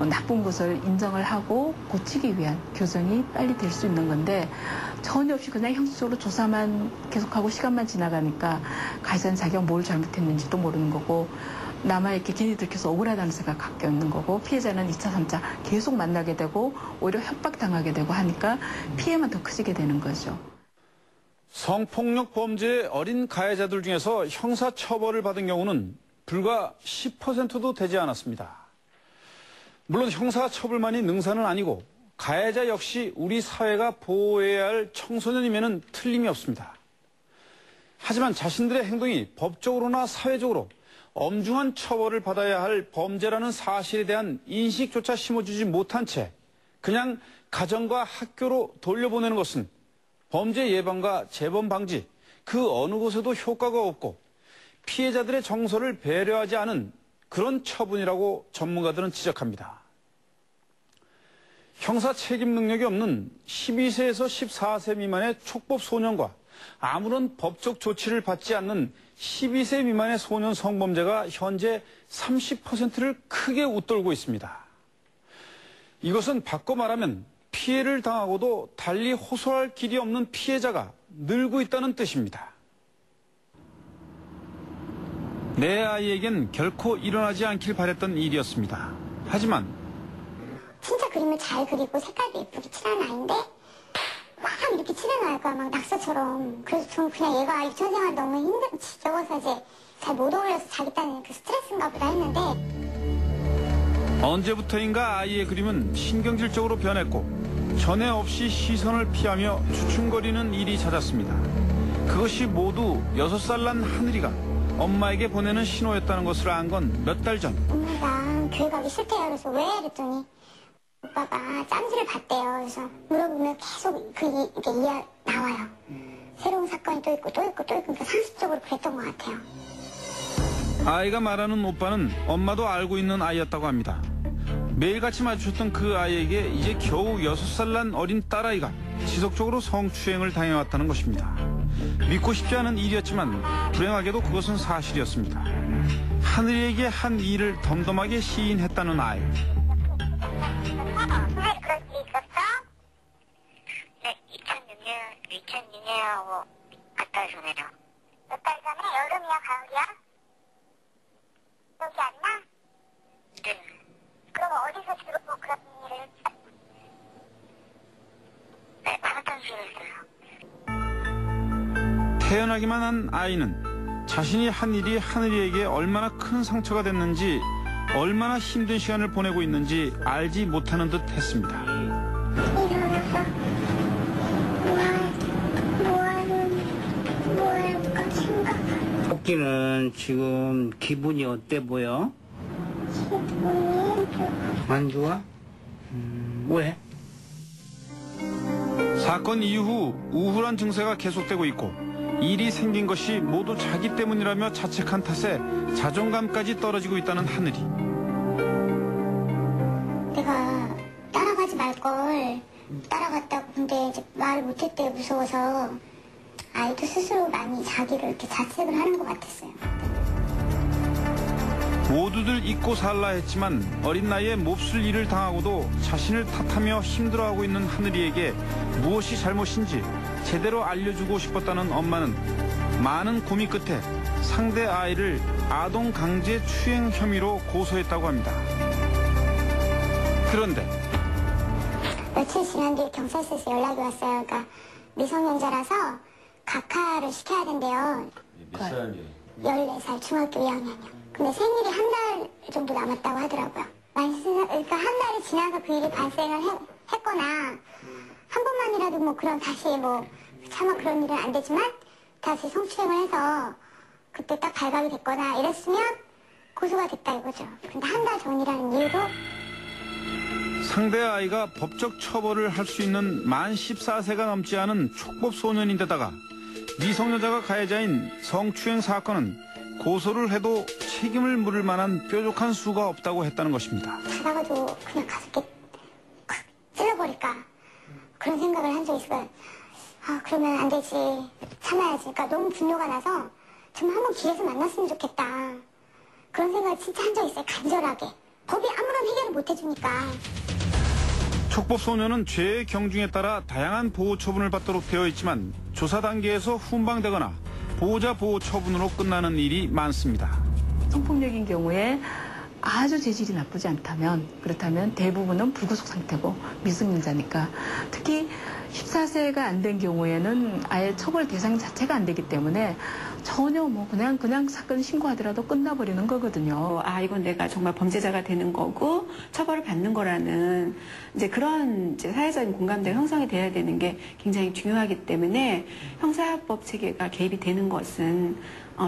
나쁜 것을 인정을 하고 고치기 위한 교정이 빨리 될 수 있는 건데 전혀 없이 그냥 형식적으로 조사만 계속하고 시간만 지나가니까 가해자는 자기가 뭘 잘못했는지도 모르는 거고 남아 이렇게 괜히 들켜서 억울하다는 생각 갖게 있는 거고 피해자는 2차, 3차 계속 만나게 되고 오히려 협박당하게 되고 하니까 피해만 더 커지게 되는 거죠. 성폭력 범죄의 어린 가해자들 중에서 형사처벌을 받은 경우는 불과 10%도 되지 않았습니다. 물론 형사처벌만이 능사는 아니고 가해자 역시 우리 사회가 보호해야 할 청소년임에는 틀림이 없습니다. 하지만 자신들의 행동이 법적으로나 사회적으로 엄중한 처벌을 받아야 할 범죄라는 사실에 대한 인식조차 심어주지 못한 채 그냥 가정과 학교로 돌려보내는 것은 범죄 예방과 재범 방지 그 어느 곳에도 효과가 없고 피해자들의 정서를 배려하지 않은 그런 처분이라고 전문가들은 지적합니다. 형사 책임 능력이 없는 12세에서 14세 미만의 촉법 소년과 아무런 법적 조치를 받지 않는 12세 미만의 소년 성범죄가 현재 30%를 크게 웃돌고 있습니다. 이것은 바꿔 말하면 피해를 당하고도 달리 호소할 길이 없는 피해자가 늘고 있다는 뜻입니다. 내 아이에겐 결코 일어나지 않길 바랬던 일이었습니다. 하지만 진짜 그림을 잘 그리고 색깔도 예쁘게 칠하는 아이인데 막 이렇게 칠해놔요. 막 낙서처럼. 그래서 저는 그냥 얘가 유치원생활 너무 적어서 이제 잘 못 어울려서 자기 딴 그 스트레스인가 보다 했는데 언제부터인가 아이의 그림은 신경질적으로 변했고 전에 없이 시선을 피하며 주춤거리는 일이 잦았습니다. 그것이 모두 6살 난 하늘이가 엄마에게 보내는 신호였다는 것을 안 건 몇 달 전. 엄마가 교회 가기 싫대요. 그래서 왜? 그랬더니 오빠가 짬지를 봤대요. 그래서 물어보면 계속 이게 나와요. 새로운 사건이 또 있고 또 있고 또 있고 상습적으로 그랬던 것 같아요. 아이가 말하는 오빠는 엄마도 알고 있는 아이였다고 합니다. 매일같이 마주쳤던 그 아이에게 이제 겨우 6살 난 어린 딸아이가 지속적으로 성추행을 당해왔다는 것입니다. 믿고 싶지 않은 일이었지만 불행하게도 그것은 사실이었습니다. 하늘이에게 한 일을 덤덤하게 시인했다는 아이. 그럴 수 있었어? 네, 2006년하고 몇 달 전에요. 몇 달 전에? 여름이야, 가을이야? 여기 안 나? 네. 그럼 어디서 주로 그런 일을? 네, 화장실에서요. 태어나기만 한 아이는 자신이 한 일이 하늘이에게 얼마나 큰 상처가 됐는지 얼마나 힘든 시간을 보내고 있는지 알지 못하는 듯 했습니다. 일어났어. 뭐 할까 생각. 토끼는 지금 기분이 어때 보여? 안 좋아? 왜? 사건 이후 우울한 증세가 계속되고 있고 일이 생긴 것이 모두 자기 때문이라며 자책한 탓에 자존감까지 떨어지고 있다는 하늘이. 내가 따라가지 말걸 따라갔다고 근데 이제 말을 못했대 무서워서 아이도 스스로 많이 자기를 이렇게 자책을 하는 것 같았어요. 모두들 잊고 살라 했지만 어린 나이에 몹쓸 일을 당하고도 자신을 탓하며 힘들어하고 있는 하늘이에게 무엇이 잘못인지 제대로 알려주고 싶었다는 엄마는 많은 고민 끝에 상대 아이를 아동 강제 추행 혐의로 고소했다고 합니다. 그런데 며칠 지난 뒤에 경찰서에서 연락이 왔어요. 그러니까 미성년자라서 각하를 시켜야 된대요. 몇 살이요? 14살 중학교 2학년이요. 근데 생일이 한 달 정도 남았다고 하더라고요. 그러니까 한 달이 지나서 그 일이 발생을 했거나 한 번만이라도 뭐 그런 다시 뭐 차마 그런 일은 안 되지만 다시 성추행을 해서 그때 딱 발각이 됐거나 이랬으면 고소가 됐다 이거죠. 근데 한 달 전이라는 이유로 상대 아이가 법적 처벌을 할 수 있는 만 14세가 넘지 않은 촉법 소년인데다가 미성년자가 가해자인 성추행 사건은 고소를 해도 책임을 물을 만한 뾰족한 수가 없다고 했다는 것입니다. 자다가도 그냥 가서 이렇게 찔러버릴까 그런 생각을 한 적이 있어요. 아 그러면 안 되지 참아야지. 그러니까 너무 분노가 나서 정말 한번 길에서 만났으면 좋겠다 그런 생각을 진짜 한 적이 있어요. 간절하게 법이 아무런 해결을 못 해주니까. 촉법 소년은 죄의 경중에 따라 다양한 보호 처분을 받도록 되어 있지만 조사 단계에서 훈방되거나 보호자 보호 처분으로 끝나는 일이 많습니다. 성폭력인 경우에 아주 재질이 나쁘지 않다면, 그렇다면 대부분은 불구속 상태고 미성년자니까, 특히 14세가 안 된 경우에는 아예 처벌 대상 자체가 안 되기 때문에 전혀 뭐 그냥 사건 신고하더라도 끝나버리는 거거든요. 아, 이건 내가 정말 범죄자가 되는 거고 처벌을 받는 거라는 이제 그런 이제 사회적인 공감대가 형성이 돼야 되는 게 굉장히 중요하기 때문에 형사법 체계가 개입이 되는 것은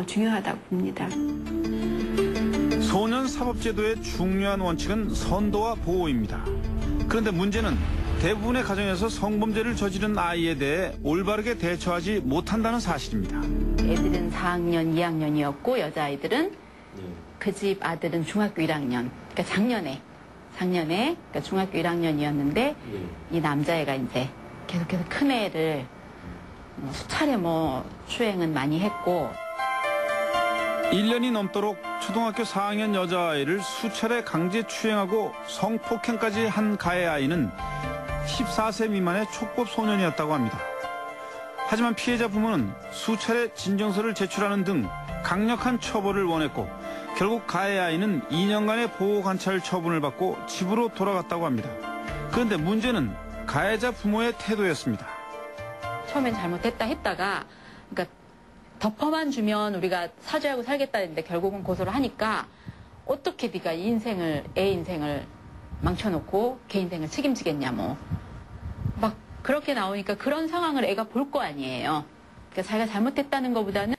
중요하다고 봅니다. 소년 사법제도의 중요한 원칙은 선도와 보호입니다. 그런데 문제는 대부분의 가정에서 성범죄를 저지른 아이에 대해 올바르게 대처하지 못한다는 사실입니다. 애들은 4학년, 2학년이었고 여자아이들은 그 집 아들은 중학교 1학년. 그러니까 작년에 그러니까 중학교 1학년이었는데 이 남자애가 이제 계속해서 큰 애를 수차례 추행은 많이 했고 1년이 넘도록 초등학교 4학년 여자아이를 수차례 강제 추행하고 성폭행까지 한 가해 아이는 14세 미만의 촉법 소년이었다고 합니다. 하지만 피해자 부모는 수차례 진정서를 제출하는 등 강력한 처벌을 원했고 결국 가해 아이는 2년간의 보호관찰 처분을 받고 집으로 돌아갔다고 합니다. 그런데 문제는 가해자 부모의 태도였습니다. 처음엔 잘못했다 했다가 그러니까 덮어만 주면 우리가 사죄하고 살겠다 했는데 결국은 고소를 하니까 어떻게 네가 애 인생을 망쳐놓고 걔 인생을 책임지겠냐 막 그렇게 나오니까 그런 상황을 애가 볼 거 아니에요. 그러니까 자기가 잘못했다는 것보다는